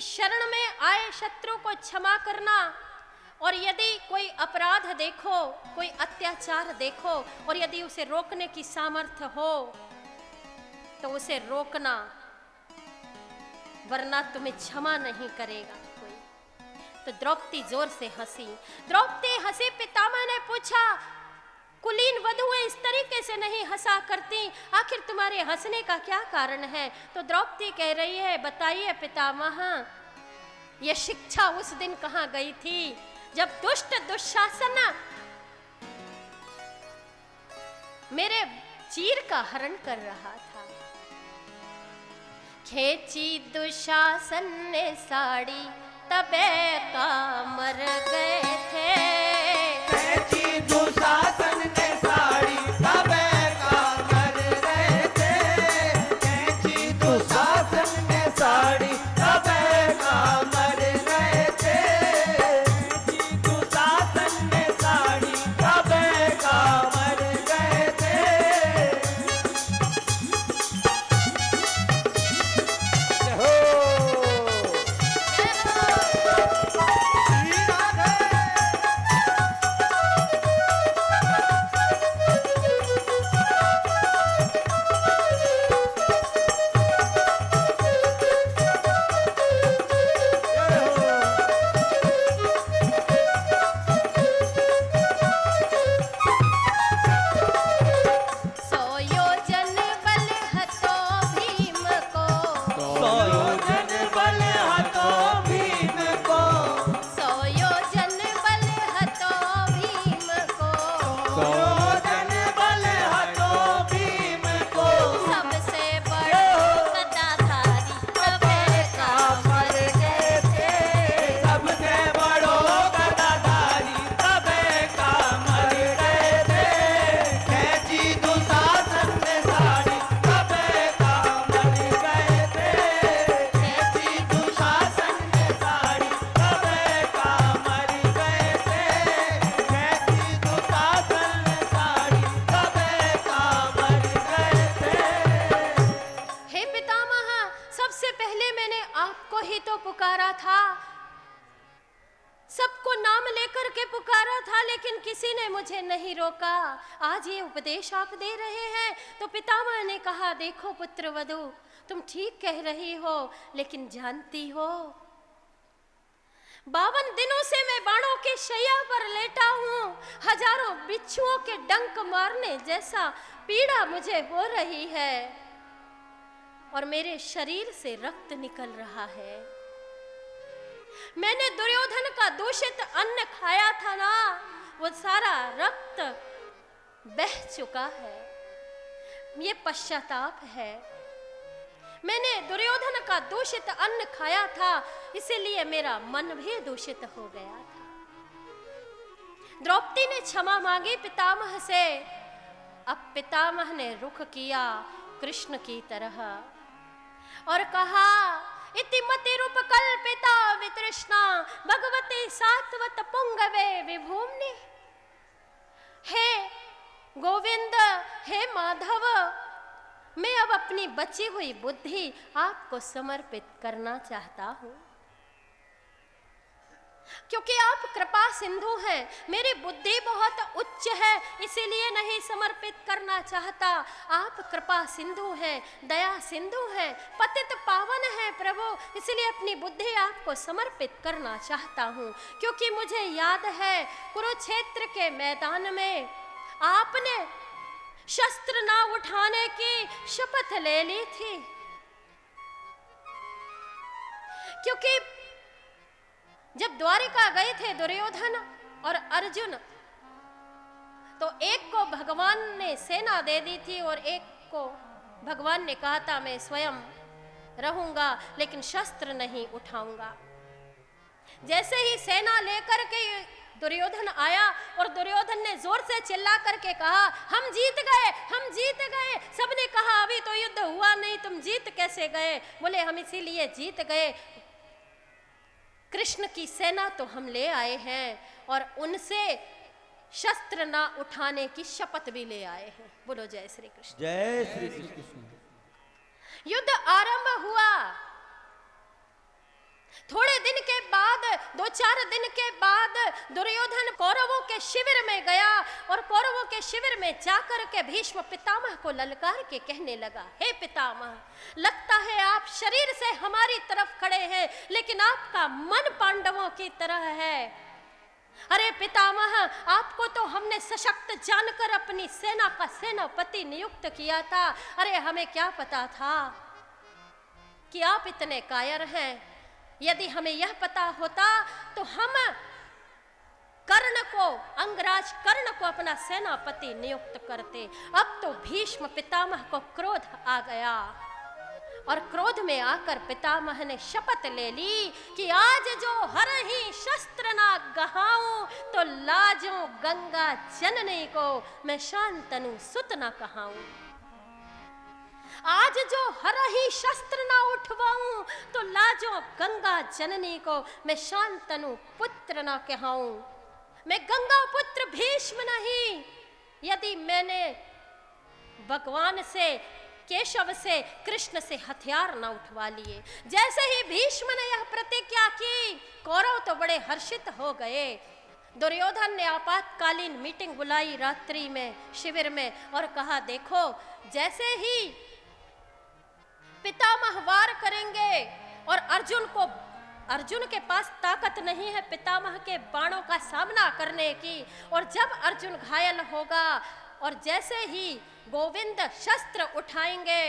शरण में आए शत्रु को क्षमा करना, और यदि कोई अपराध देखो, कोई अत्याचार देखो और यदि उसे रोकने की सामर्थ्य हो तो उसे रोकना, वरना तुम्हें क्षमा नहीं करेगा कोई। तो द्रौपदी जोर से हंसी। द्रौपदी हंसी, पितामह ने पूछा, कुलीन वधुएं इस तरीके से नहीं हंसा करती, आखिर तुम्हारे हंसने का क्या कारण है? तो द्रौपदी कह रही है, बताइए पितामह, यह शिक्षा उस दिन कहाँ गई थी जब दुष्ट दुशासन मेरे चीर का हरण कर रहा था। खेची दुशासन ने साड़ी, तबे का मर गए थे। खेची दुशासन ने साड़ी, तबे का मर गए थे। खेची दुशासन ने साड़ी, तबे का मर गए थे। खेची दुशासन ने साड़ी, तबे का मर गए थे। सबको नाम लेकर के पुकारा था, लेकिन किसी ने मुझे नहीं रोका। आज ये उपदेश आप दे रहे हैं। तो पितामह ने कहा, देखो पुत्रवधू, तुम ठीक कह रही हो, लेकिन जानती हो 52 दिनों से मैं बाणों की शैया पर लेटा हूँ। हजारों बिच्छुओं के डंक मारने जैसा पीड़ा मुझे हो रही है और मेरे शरीर से रक्त निकल रहा है। मैंने दुर्योधन का दूषित अन्न खाया था ना, वो सारा रक्त बह चुका है। ये पश्चाताप है। मैंने दुर्योधन का दूषित अन्न खाया था, इसीलिए मेरा मन भी दूषित हो गया था। द्रौपदी ने क्षमा मांगी पितामह से। अब पितामह ने रुख किया कृष्ण की तरह और कहा, इति मति रूप कल्पिता वितृष्णा भगवती सात्वत पुंगवे विभूम्नि। हे गोविंद, हे माधव, मैं अब अपनी बची हुई बुद्धि आपको समर्पित करना चाहता हूं, क्योंकि आप कृपा सिंधु हैं। मेरी बुद्धि बहुत उच्च है, इसीलिए नहीं समर्पित करना चाहता। आप कृपा सिंधु हैं, दया सिंधु हैं, पतित पावन हैं प्रभु, इसलिए अपनी बुद्धि आपको समर्पित करना चाहता हूं। क्योंकि मुझे याद है कुरुक्षेत्र के मैदान में आपने शस्त्र ना उठाने की शपथ ले ली थी, क्योंकि जब द्वारिका गए थे दुर्योधन और अर्जुन, तो एक को भगवान ने सेना दे दी थी और एक को भगवान ने कहा था मैं स्वयं रहूंगा लेकिन शस्त्र नहीं उठाऊंगा। जैसे ही सेना लेकर के दुर्योधन आया और दुर्योधन ने जोर से चिल्ला करके कहा, हम जीत गए, हम जीत गए। सबने कहा अभी तो युद्ध हुआ नहीं, तुम जीत कैसे गए? बोले हम इसीलिए जीत गए, कृष्ण की सेना तो हम ले आए हैं और उनसे शस्त्र ना उठाने की शपथ भी ले आए हैं। बोलो जय श्री कृष्ण। जय श्री कृष्ण। युद्ध आरंभ हुआ। 2-4 दिन के बाद दुर्योधन कौरवों के शिविर में गया और कौरवों के शिविर में जाकर के भीष्म पितामह को ललकार के कहने लगा, हे पितामह, लगता है आप शरीर से हमारी तरफ खड़े हैं लेकिन आपका मन पांडवों की तरह है। अरे पितामह, आपको तो हमने सशक्त जानकर अपनी सेना का सेनापति नियुक्त किया था। अरे हमें क्या पता था कि आप इतने कायर हैं। यदि हमें यह पता होता तो हम कर्ण को, अंगराज कर्ण को अपना सेनापति नियुक्त करते। अब तो भीष्म पितामह को क्रोध आ गया और क्रोध में आकर पितामह ने शपथ ले ली कि आज जो हर ही शस्त्र ना गहाऊं तो लाजों गंगा जननी को मैं शांतनु सुत ना कहाऊं। आज जो हर ही शस्त्र ना उठवाऊं तो लाजों गंगा जननी को मैं शांतनु पुत्र ना कहाऊं। मैं गंगा पुत्र भीष्म नहीं। यदि मैंने भगवान से, केशव से, कृष्ण से हथियार न उठवा लिए। जैसे ही भीष्म ने यह प्रतिज्ञा की, कौरव तो बड़े हर्षित हो गए। दुर्योधन ने आपातकालीन मीटिंग बुलाई रात्रि में शिविर में और कहा, देखो, जैसे ही पितामह वार करेंगे और अर्जुन के पास ताकत नहीं है पितामह के बाणों का सामना करने की, और जब अर्जुन घायल होगा और जैसे ही गोविंद शस्त्र उठाएंगे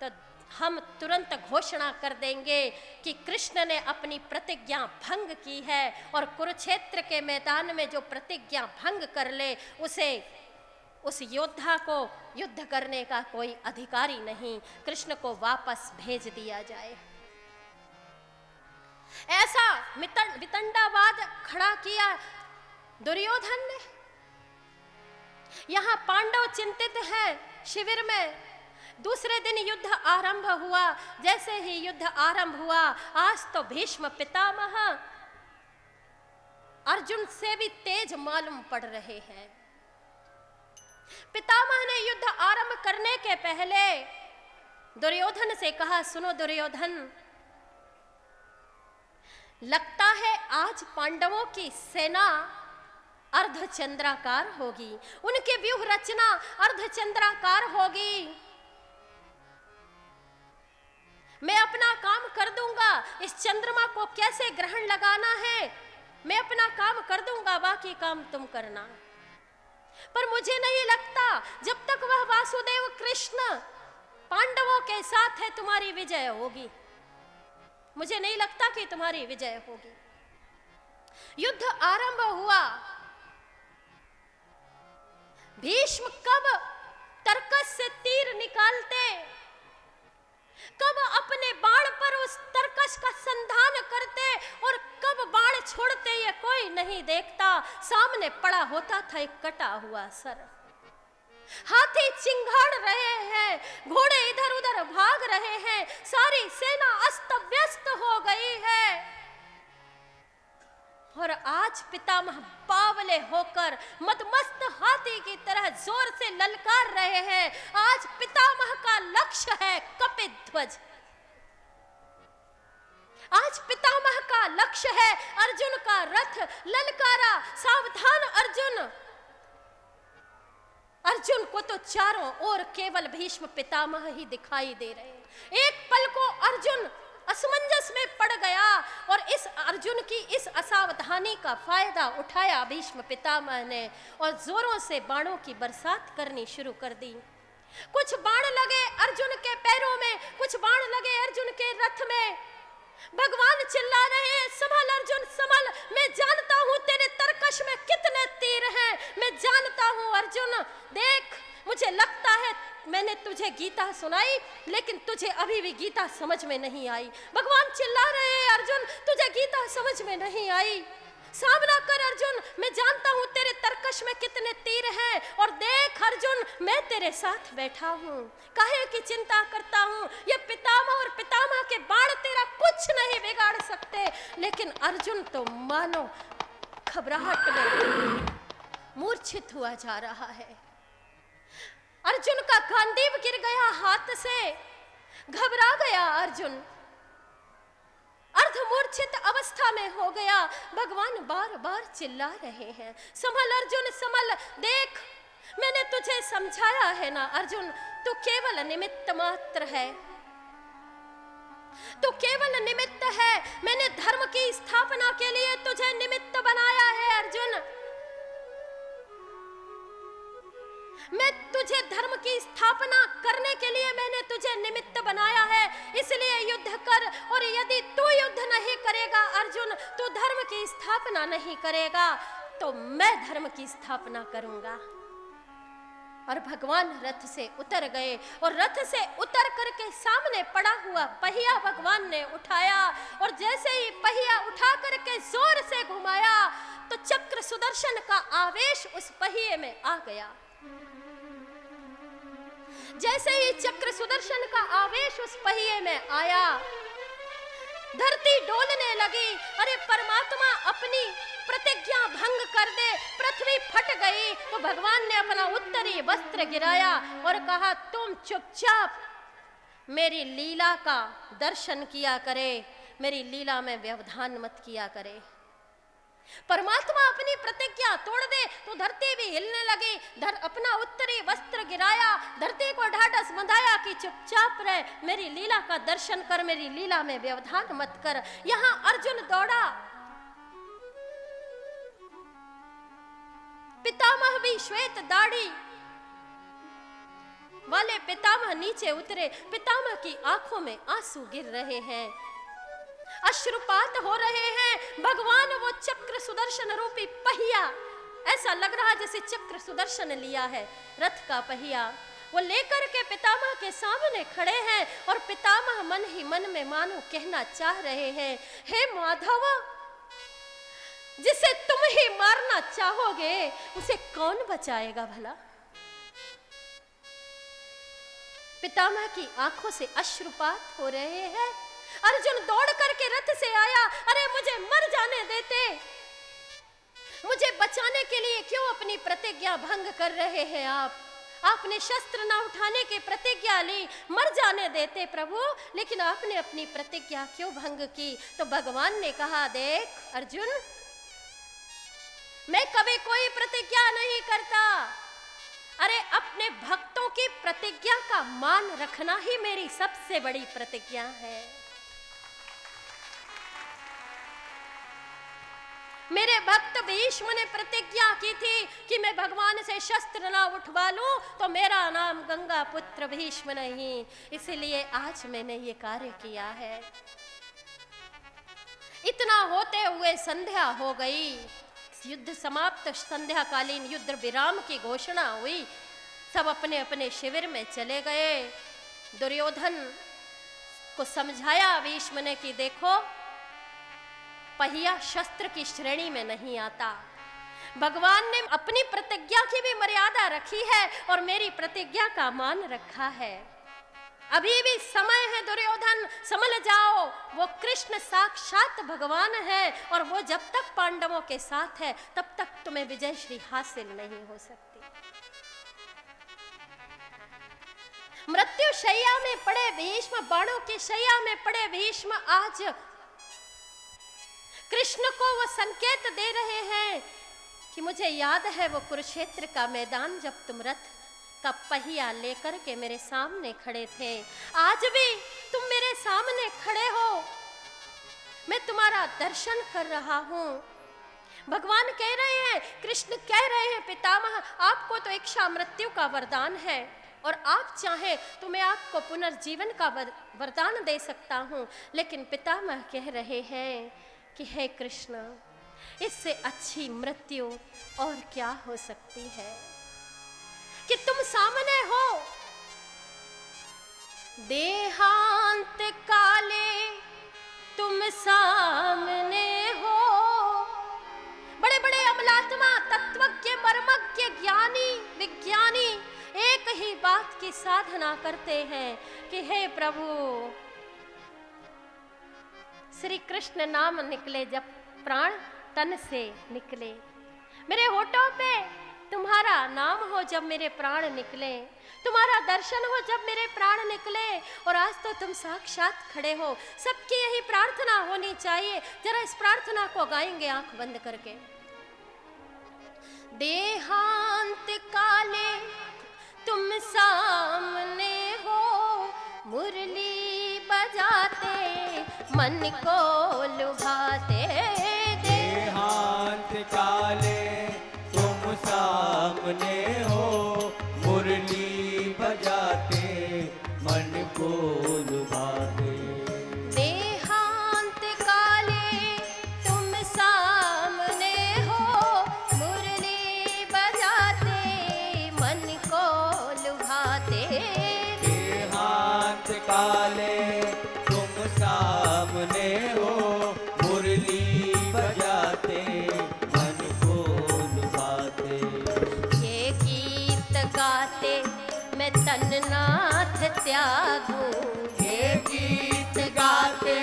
तो हम तुरंत घोषणा कर देंगे कि कृष्ण ने अपनी प्रतिज्ञा भंग की है और कुरुक्षेत्र के मैदान में जो प्रतिज्ञा भंग कर ले उस योद्धा को युद्ध करने का कोई अधिकारी नहीं, कृष्ण को वापस भेज दिया जाए। ऐसा वितंडावाद खड़ा किया दुर्योधन ने। यहां पांडव चिंतित हैं शिविर में। दूसरे दिन युद्ध आरंभ हुआ। जैसे ही युद्ध आरंभ हुआ, आज तो भीष्म पितामह अर्जुन से भी तेज मालूम पड़ रहे हैं। पितामह ने युद्ध आरंभ करने के पहले दुर्योधन से कहा, सुनो दुर्योधन, लगता है आज पांडवों की सेना अर्धचंद्राकार होगी, उनकी व्यूह रचना अर्धचंद्राकार होगी। मैं अपना काम कर दूंगा, इस चंद्रमा को कैसे ग्रहण लगाना है मैं अपना काम कर दूंगा, बाकी काम तुम करना। पर मुझे नहीं लगता जब तक वह वासुदेव कृष्ण पांडवों के साथ है तुम्हारी विजय होगी। मुझे नहीं लगता कि तुम्हारी विजय होगी। युद्ध आरंभ हुआ। भीष्म कब तरकस से तीर निकालते, कब अपने बाण पर उस तरकस का संधान करते और कब बाण छोड़ते ये कोई नहीं देखता। सामने पड़ा होता था एक कटा हुआ सर। हाथी चिंगाड़ रहे हैं, घोड़े इधर उधर भाग रहे हैं, सारी सेना अस्त व्यस्त हो गई है। और आज पितामह बावले होकर मदमस्त हाथी की तरह जोर से ललकार रहे हैं। आज पितामह का लक्ष्य है कपिध्वज। आज पितामह का लक्ष्य है अर्जुन का रथ। ललकारा, सावधान अर्जुन। अर्जुन को तो चारों ओर केवल भीष्म पितामह ही दिखाई दे रहे हैं। एक पल को अर्जुन असमंजस में पड़ गया और इस अर्जुन की इस असावधानी का फायदा उठाया भीष्म पितामह ने और जोरों से बाणों की बरसात करनी शुरू कर दी। कुछ बाण लगे अर्जुन के पैरों में, कुछ बाण लगे अर्जुन के रथ में। भगवान चिल्ला रहे हैं, संभल अर्जुन संभल, मैं जानता हूं तेरे तरकश में कितने तीर हैं, मैं जानता हूं अर्जुन। देख, मुझे लगता है मैंने तुझे गीता सुनाई लेकिन तुझे अभी भी गीता समझ में नहीं आई। भगवान चिल्ला रहे हैं, अर्जुन तुझे गीता समझ में नहीं आई, सामना कर अर्जुन, मैं जानता हूं तेरे तरकश में कितने तीर हैं और देख अर्जुन, मैं तेरे साथ बैठा हूं, काहे की चिंता करता हूं। ये पितामह और पितामह के बाण तेरा कुछ नहीं बिगाड़ सकते। लेकिन अर्जुन तो मानो घबराहट में मूर्छित हुआ जा रहा है। अर्जुन का गांडीव गिर गया हाथ से, घबरा गया अर्जुन, अर्धमूर्छित मूर्छित अवस्था में हो गया। भगवान बार बार चिल्ला रहे हैं, संभल अर्जुन संभल, देख मैंने तुझे समझाया है ना अर्जुन, तू केवल निमित्त मात्र है, तू केवल निमित्त है। मैंने धर्म की स्थापना के लिए तुझे निमित्त बनाया है अर्जुन। मैं तुझे धर्म की स्थापना करने के लिए मैंने तुझे निमित्त बनाया है, इसलिए युद्ध कर। और यदि तू युद्ध नहीं करेगा अर्जुन, तू धर्म की स्थापना नहीं करेगा, तो मैं धर्म की स्थापना करूंगा। और भगवान रथ से उतर गए और रथ से उतर करके सामने पड़ा हुआ पहिया भगवान ने उठाया, और जैसे ही पहिया उठा करके जोर से घुमाया तो चक्र सुदर्शन का आवेश उस पहिए में आ गया। जैसे ही चक्र सुदर्शन का आवेश उस पहिए में आया, धरती डोलने लगी। अरे परमात्मा अपनी प्रतिज्ञा भंग कर दे, पृथ्वी फट गई। तो भगवान ने अपना उत्तरी वस्त्र गिराया और कहा, तुम चुपचाप मेरी लीला का दर्शन किया करे, मेरी लीला में व्यवधान मत किया करे। परमात्मा अपनी प्रतिज्ञा तोड़ दे तो धरती भी हिलने लगी। अपना उत्तरी वस्त्र गिराया, धरती को ढाढ़स बंधाया कि चुपचाप रह, मेरी लीला का दर्शन कर, मेरी लीला में व्यवधान मत कर। यहां अर्जुन दौड़ा, पितामह भी श्वेत दाढ़ी वाले पितामह नीचे उतरे। पितामह की आंखों में आंसू गिर रहे हैं, अश्रुपात हो रहे हैं। भगवान वो चक्र सुदर्शन रूपी पहिया, ऐसा लग रहा जैसे चक्र सुदर्शन लिया है, रथ का पहिया वो लेकर के पितामह के सामने खड़े हैं। और पितामह मन ही मन में मानो कहना चाह रहे हैं, हे माधव, जिसे तुम ही मारना चाहोगे उसे कौन बचाएगा भला। पितामह की आंखों से अश्रुपात हो रहे हैं। अर्जुन दौड़ करके रथ से आया, अरे मुझे मर जाने देते, मुझे बचाने के लिए क्यों अपनी प्रतिज्ञा भंग कर रहे हैं आप? आपने शस्त्र ना उठाने की प्रतिज्ञा ली, मर जाने देते प्रभु, लेकिन आपने अपनी प्रतिज्ञा क्यों भंग की? तो भगवान ने कहा, देख अर्जुन, मैं कभी कोई प्रतिज्ञा नहीं करता। अरे अपने भक्तों की प्रतिज्ञा का मान रखना ही मेरी सबसे बड़ी प्रतिज्ञा है। मेरे भक्त भीष्म ने प्रतिज्ञा की थी कि मैं भगवान से शस्त्र ना उठवा लूं तो मेरा नाम गंगा पुत्र भीष्म नहीं, इसलिए आज मैंने ये कार्य किया है। इतना होते हुए संध्या हो गई, युद्ध समाप्त, संध्याकालीन युद्ध विराम की घोषणा हुई। सब अपने अपने शिविर में चले गए। दुर्योधन को समझाया भीष्म ने कि देखो, पहिया शस्त्र की श्रेणी में नहीं आता। भगवान ने अपनी प्रतिज्ञा की भी मर्यादा रखी है और मेरी प्रतिज्ञा का मान रखा है। अभी भी समय है दुर्योधन, समझ जाओ, वो कृष्ण साक्षात भगवान है और वो जब तक पांडवों के साथ है तब तक तुम्हें विजय श्री हासिल नहीं हो सकती। मृत्यु शैया में पड़े भीष्म, बाणों की शैया में पड़े भीष्म आज कृष्ण को वो संकेत दे रहे हैं कि मुझे याद है वो कुरुक्षेत्र का मैदान, जब तुम रथ का पहिया लेकर के मेरे सामने खड़े थे। आज भी तुम मेरे सामने खड़े हो, मैं तुम्हारा दर्शन कर रहा हूं। भगवान कह रहे हैं, कृष्ण कह रहे हैं, पितामह आपको तो इच्छा मृत्यु का वरदान है और आप चाहें तो मैं आपको पुनर्जीवन का वरदान दे सकता हूं, लेकिन पितामह कह रहे हैं कि हे कृष्ण, इससे अच्छी मृत्यु और क्या हो सकती है कि तुम सामने हो, देहांत काले तुम सामने हो। बड़े बड़े अमलात्मा, तत्वज्ञ, मर्मज्ञ, ज्ञानी, विज्ञानी एक ही बात की साधना करते हैं कि हे प्रभु, श्री कृष्ण नाम निकले जब प्राण तन से निकले, मेरे होठों पे तुम्हारा नाम हो जब मेरे प्राण निकले, तुम्हारा दर्शन हो जब मेरे प्राण निकले। और आज तो तुम साक्षात खड़े हो, सबकी यही प्रार्थना होनी चाहिए। जरा इस प्रार्थना को गाएंगे आंख बंद करके। देहांत काले तुम सामने हो, मुरली बजाते मन को लुभाते। देहांत काले तुम सामने हो, मुरली बजाते मन को लुभाते। देहांत काले तुम सामने हो, मुरली बजाते मन को लुभाते। देहांत काले तुम सामने हो, मुरली बजाते मन को लुभाते। ये गीत गाते मैं तननाथ त्यागूं, ये गीत गाते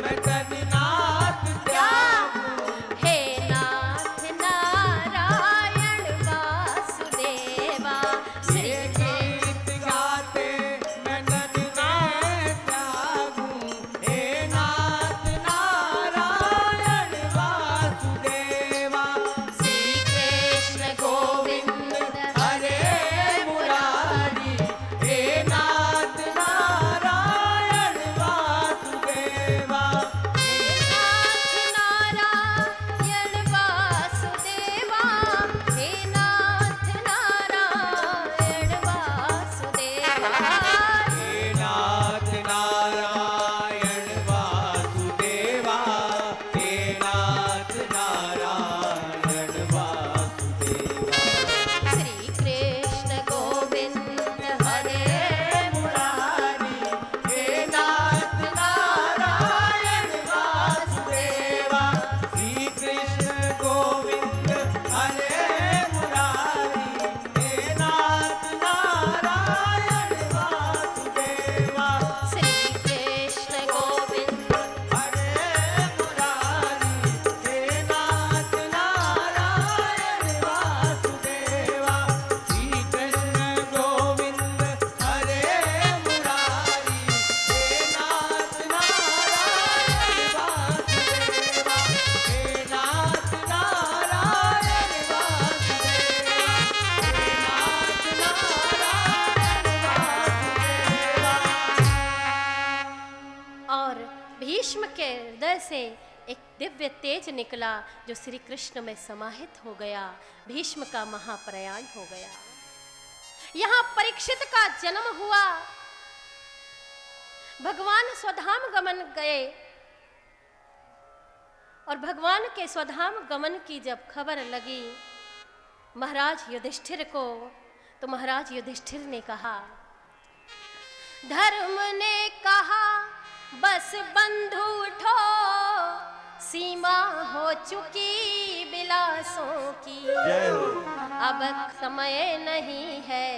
मैं तननाथ त्यागूं। हे नाथ नारायण वासुदेवा। श्री ये गीत गाते मैं तननाथ त्यागूं। हे नाथ नारायण वासुदेवा। श्री कृष्ण गोविंद हरे मुरारी। हे नाथ नारायण वासुदेवा। नारायण वासुदेवा। हे नाथ नारायण वासुदेवा। हे नाथ नारायण वासुदेवा। हे नाथ नारायण वासुदेवा। श्री कृष्ण गोविंद हरे मुरारी। हे नाथ नारायण वासुदेवा। श्री कृष्ण गोविंद हरे मुरारी। हे नाथ नारायण वासुदेवा। श्री कृष्ण गोविंद हरे मुरारी। हे नाथ नारायण वासुदेवा। श्री कृष्ण गोविंद हरे मुरारी। हे नाथ नारायण वासुदेवा। हे नाथ नारायण वासुदेवा। हे नाथ नारायण वासुदेवा। और भीष्म के हृदय से एक दिव्य तेज निकला जो श्री कृष्ण में समाहित हो गया। भीष्म का महाप्रयाण हो गया। यहाँ परीक्षित का जन्म हुआ। भगवान स्वधाम गमन गए और भगवान के स्वधाम गमन की जब खबर लगी महाराज युधिष्ठिर को, तो महाराज युधिष्ठिर ने कहा, धर्म ने कहा बस बंधु उठो, सीमा हो चुकी विलासों की। जय हो। अब समय नहीं है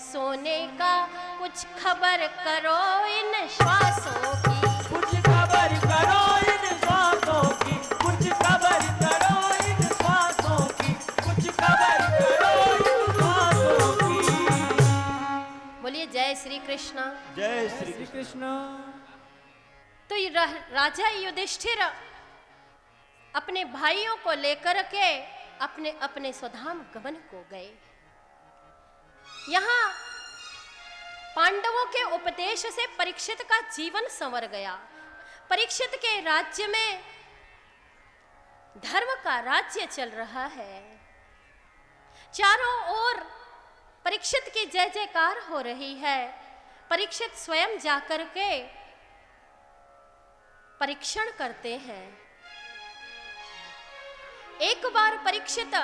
सोने का, कुछ खबर करो इन श्वासों की। कुछ खबर करो इन श्वासों की। कुछ खबर करो इन श्वासों की। कुछ खबर करो इन श्वासों की। बोलिए जय श्री कृष्ण। जय श्री कृष्ण। तो ये राजा युधिष्ठिर अपने भाइयों को लेकर के अपने अपने स्वधाम गमन को गए। यहाँ पांडवों के उपदेश से परीक्षित का जीवन संवर गया। परीक्षित के राज्य में धर्म का राज्य चल रहा है। चारों ओर परीक्षित की जय जयकार हो रही है। परीक्षित स्वयं जाकर के परीक्षण करते हैं। एक बार परीक्षित